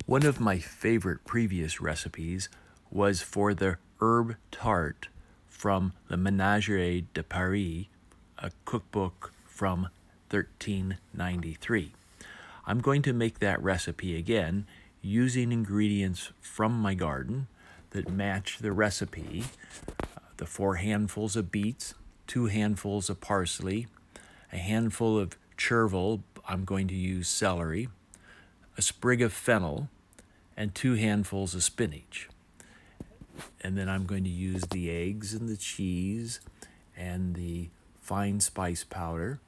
One of my favorite previous recipes was for the herb tart from the Menagier de Paris, a cookbook from 1393. I'm going to make that recipe again using ingredients from my garden that match the recipe. The 4 handfuls of beets, 2 handfuls of parsley, a handful of chervil, I'm going to use celery, a sprig of fennel, and 2 handfuls of spinach. And then I'm going to use the eggs and the cheese and the fine spice powder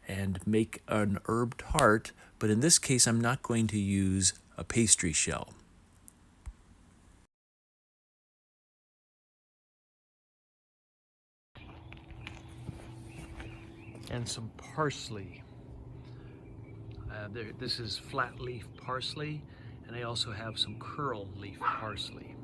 and make an herb tart, but in this case I'm not going to use a pastry shell. And some parsley. This is flat leaf parsley, and I also have some curl leaf parsley.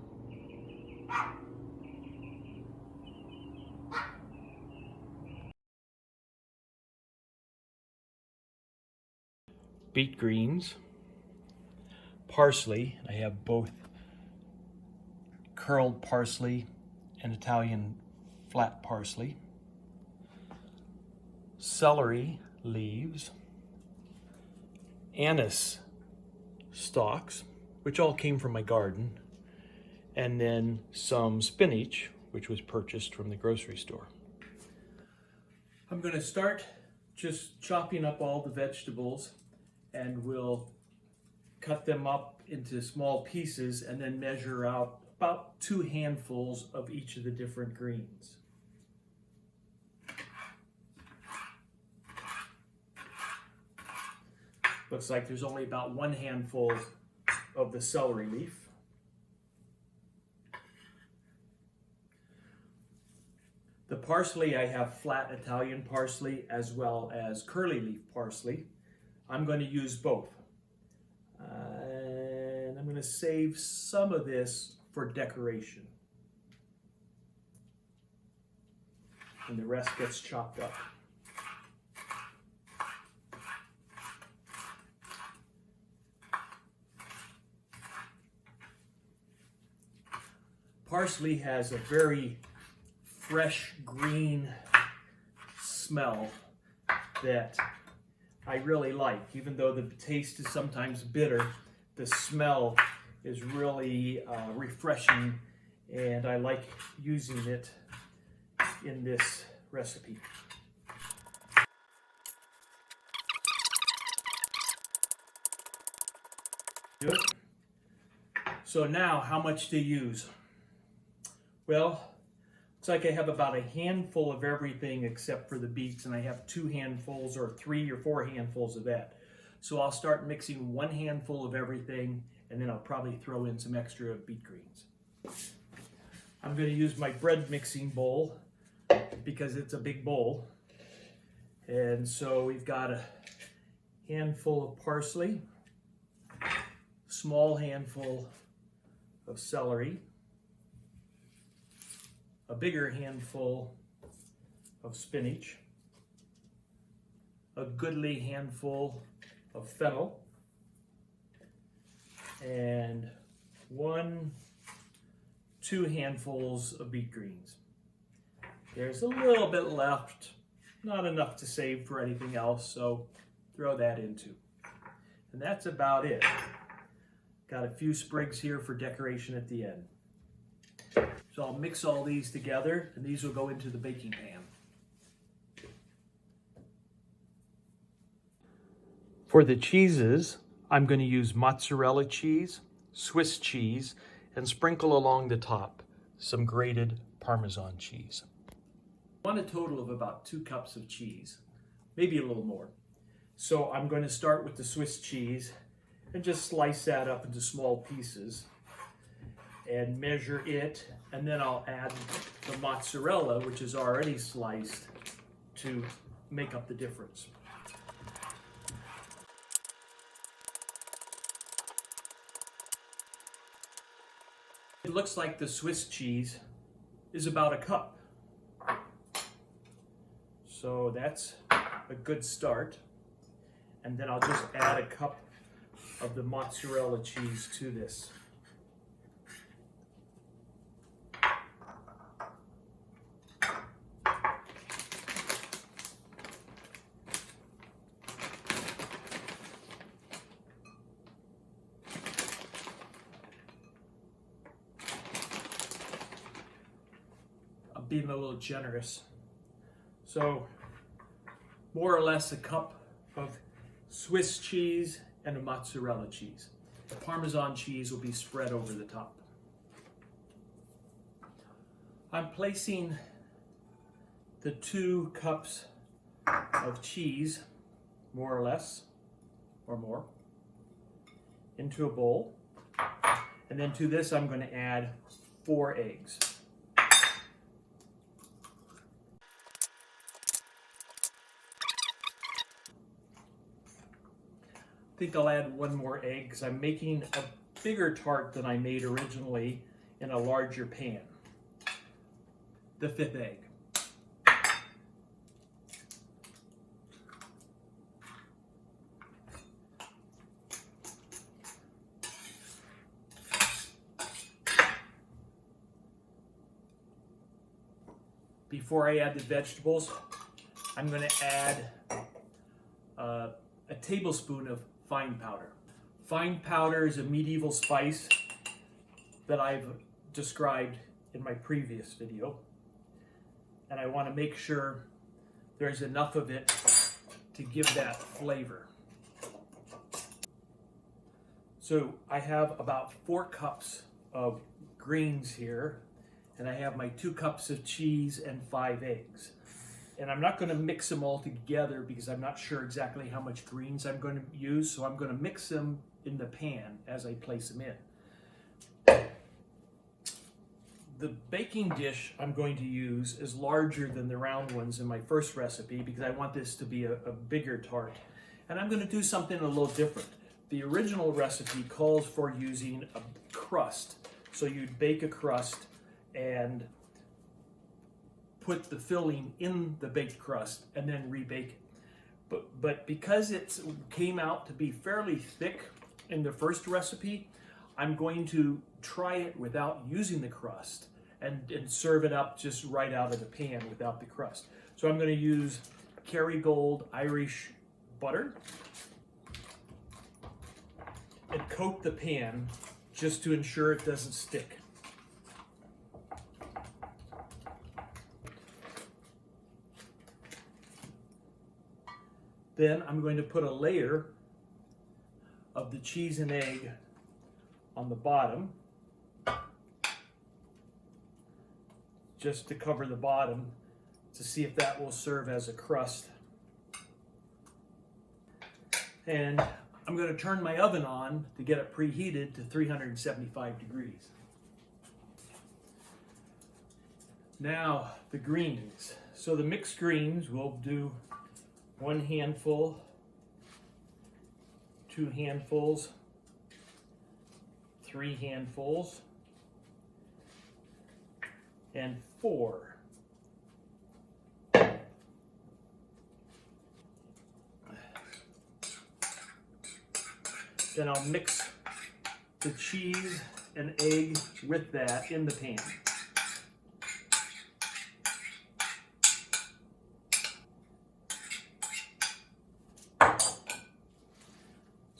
Beet greens, parsley. I have both curled parsley and Italian flat parsley. Celery leaves, anise stalks, which all came from my garden, and then some spinach, which was purchased from the grocery store. I'm going to start just chopping up all the vegetables, and we'll cut them up into small pieces and then measure out about 2 handfuls of each of the different greens. Looks like there's only about 1 handful of the celery leaf. The parsley, I have flat Italian parsley as well as curly leaf parsley. I'm going to use both. And I'm going to save some of this for decoration. And the rest gets chopped up. Parsley has a very fresh green smell that I really like. Even though the taste is sometimes bitter, the smell is really refreshing, and I like using it in this recipe. Good. So now, how much to use? Well, looks like I have about a handful of everything except for the beets, and I have 2 handfuls or 3 or 4 handfuls of that. So I'll start mixing 1 handful of everything, and then I'll probably throw in some extra beet greens. I'm going to use my bread mixing bowl because it's a big bowl. And so we've got a handful of parsley, small handful of celery, a bigger handful of spinach, a goodly handful of fennel, and 2 handfuls of beet greens. There's a little bit left, not enough to save for anything else, so throw that in too. And that's about it. Got a few sprigs here for decoration at the end. So I'll mix all these together, and these will go into the baking pan. For the cheeses, I'm going to use mozzarella cheese, Swiss cheese, and sprinkle along the top some grated Parmesan cheese. I want a total of about 2 cups of cheese, maybe a little more. So I'm going to start with the Swiss cheese and just slice that up into small pieces and measure it, and then I'll add the mozzarella, which is already sliced, to make up the difference. It looks like the Swiss cheese is about a cup. So that's a good start. And then I'll just add a cup of the mozzarella cheese to this. I'm being a little generous. So more or less a cup of Swiss cheese and a mozzarella cheese. The Parmesan cheese will be spread over the top. I'm placing the 2 cups of cheese, more or less, or more, into a bowl. And then to this I'm going to add 4 eggs. I think I'll add 1 more egg because I'm making a bigger tart than I made originally in a larger pan. The 5th egg. Before I add the vegetables, I'm going to add a tablespoon of fine powder. Fine powder is a medieval spice that I've described in my previous video. And I want to make sure there's enough of it to give that flavor. So I have about 4 cups of greens here, and I have my 2 cups of cheese and 5 eggs. And I'm not going to mix them all together because I'm not sure exactly how much greens I'm going to use, so I'm going to mix them in the pan as I place them in. The baking dish I'm going to use is larger than the round ones in my first recipe because I want this to be a bigger tart. And I'm going to do something a little different. The original recipe calls for using a crust. So you'd bake a crust and put the filling in the baked crust and then rebake it. But because it came out to be fairly thick in the first recipe, I'm going to try it without using the crust and serve it up just right out of the pan without the crust. So I'm going to use Kerrygold Irish butter and coat the pan just to ensure it doesn't stick. Then I'm going to put a layer of the cheese and egg on the bottom, just to cover the bottom to see if that will serve as a crust. And I'm going to turn my oven on to get it preheated to 375 degrees. Now the greens. So the mixed greens, we'll do 1 handful, 2 handfuls, 3 handfuls, and 4. Then I'll mix the cheese and egg with that in the pan.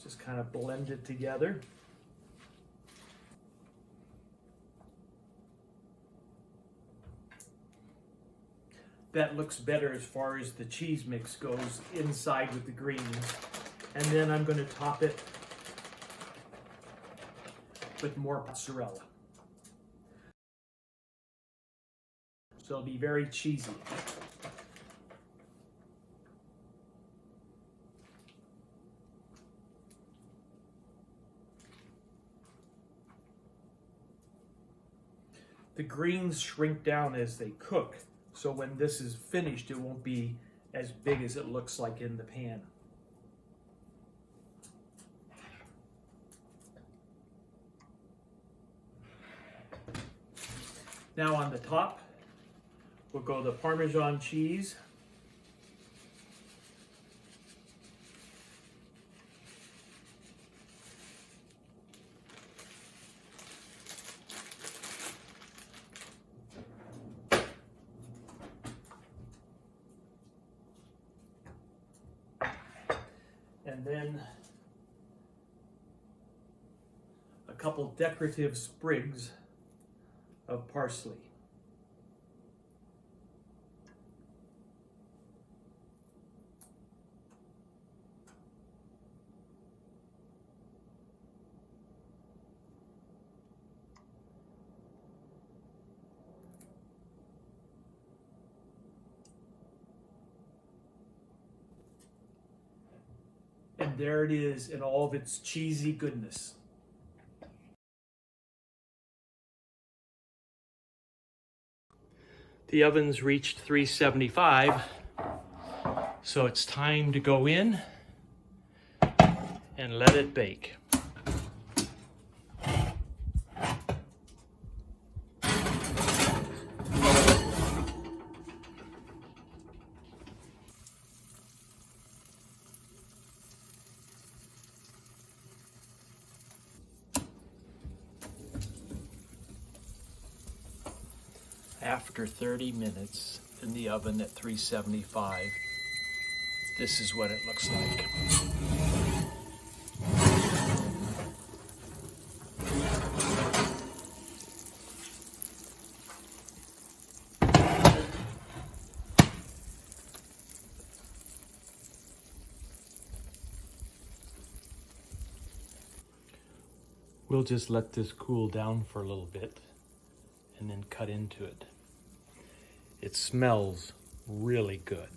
Just kind of blend it together. That looks better as far as the cheese mix goes inside with the greens. And then I'm going to top it with more mozzarella. So it'll be very cheesy. The greens shrink down as they cook, so when this is finished, it won't be as big as it looks like in the pan. Now on the top, we'll go the Parmesan cheese. then a couple decorative sprigs of parsley. And there it is in all of its cheesy goodness. The oven's reached 375, so it's time to go in and let it bake. After 30 minutes in the oven at 375, this is what it looks like. We'll just let this cool down for a little bit and then cut into it. It smells really good.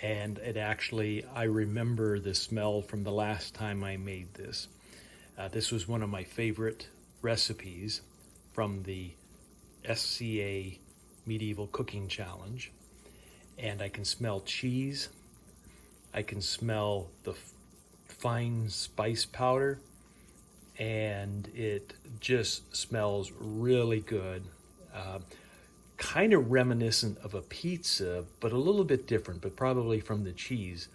And it actually, I remember the smell from the last time I made this. This was one of my favorite recipes from the SCA Medieval Cooking Challenge. And I can smell cheese. I can smell the fine spice powder. And it just smells really good. Kind of reminiscent of a pizza, but a little bit different, but probably from the cheese.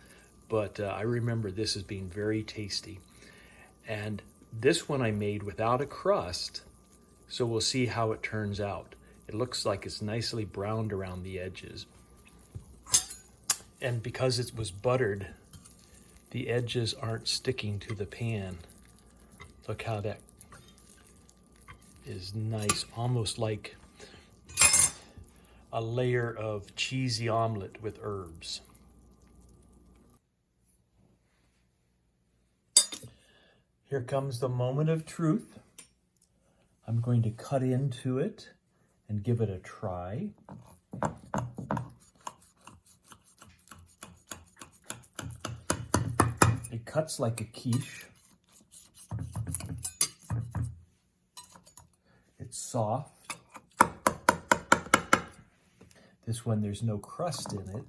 But I remember this as being very tasty. And this one I made without a crust, so we'll see how it turns out. It looks like it's nicely browned around the edges. And because it was buttered, the edges aren't sticking to the pan. Look how that is nice, almost like a layer of cheesy omelet with herbs. Here comes the moment of truth. I'm going to cut into it and give it a try. It cuts like a quiche. It's soft. This one, there's no crust in it,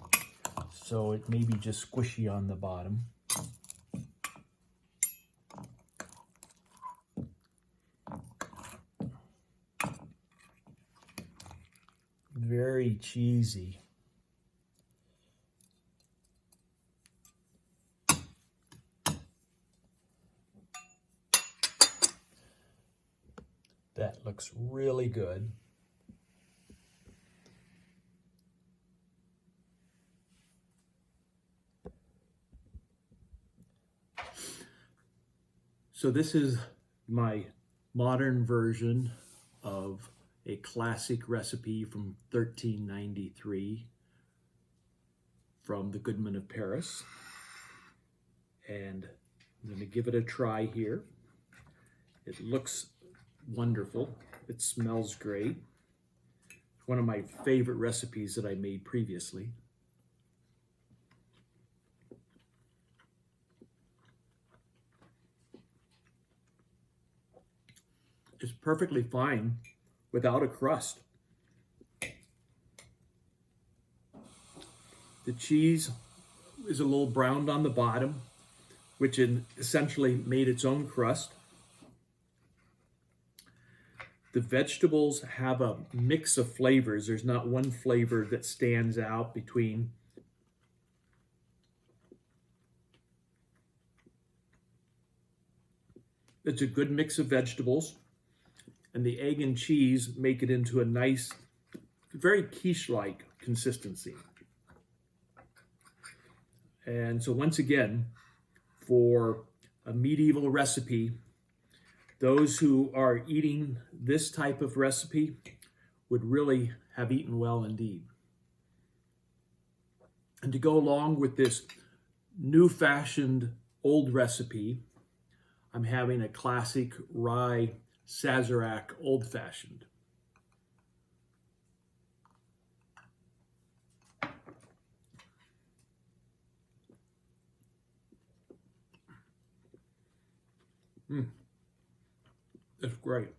so it may be just squishy on the bottom. Very cheesy. That looks really good. So this is my modern version of a classic recipe from 1393 from the Goodman of Paris. And I'm going to give it a try here. It looks wonderful. It smells great. It's one of my favorite recipes that I made previously. It's perfectly fine without a crust. The cheese is a little browned on the bottom, which essentially made its own crust. The vegetables have a mix of flavors. There's not one flavor that stands out between it's a good mix of vegetables, and the egg and cheese make it into a nice, very quiche-like consistency. And so once again, for a medieval recipe. Those who are eating this type of recipe would really have eaten well indeed. And to go along with this new-fashioned old recipe, I'm having a classic rye Sazerac old-fashioned. That's great.